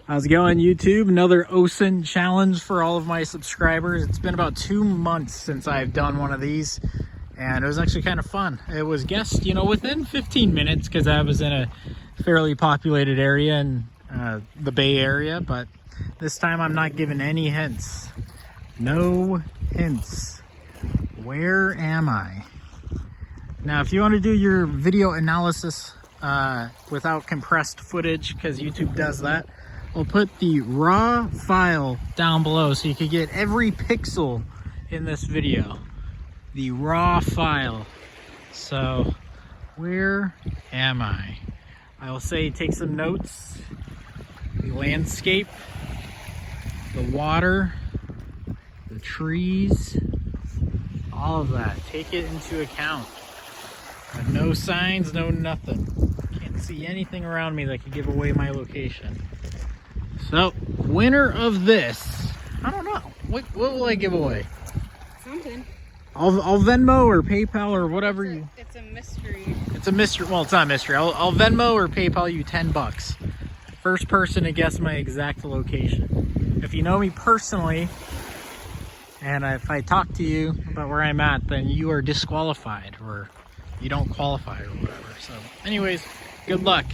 How's it going, YouTube? Another OSINT challenge for all of my subscribers. It's been about 2 months since I've done one of these, and it was actually kind of fun. It was guessed, within 15 minutes because I was in a fairly populated area in the Bay Area, but this time I'm not giving any hints. No hints. Where am I? Now, if you want to do your video analysis without compressed footage, because YouTube does that, I'll put the raw file down below so you can get every pixel in this video. The raw file. So, where am I? I will say take some notes. The landscape, the water, the trees, all of that. Take it into account. No signs, no nothing. Can't see anything around me that could give away my location. So, winner of this, I don't know. What will I give away? Something. I'll Venmo or PayPal or whatever It's a mystery. It's a mystery. Well, it's not a mystery. I'll Venmo or PayPal you $10. First person to guess my exact location. If you know me personally, and if I talk to you about where I'm at, then you are disqualified or you don't qualify or whatever. So, anyways, good luck.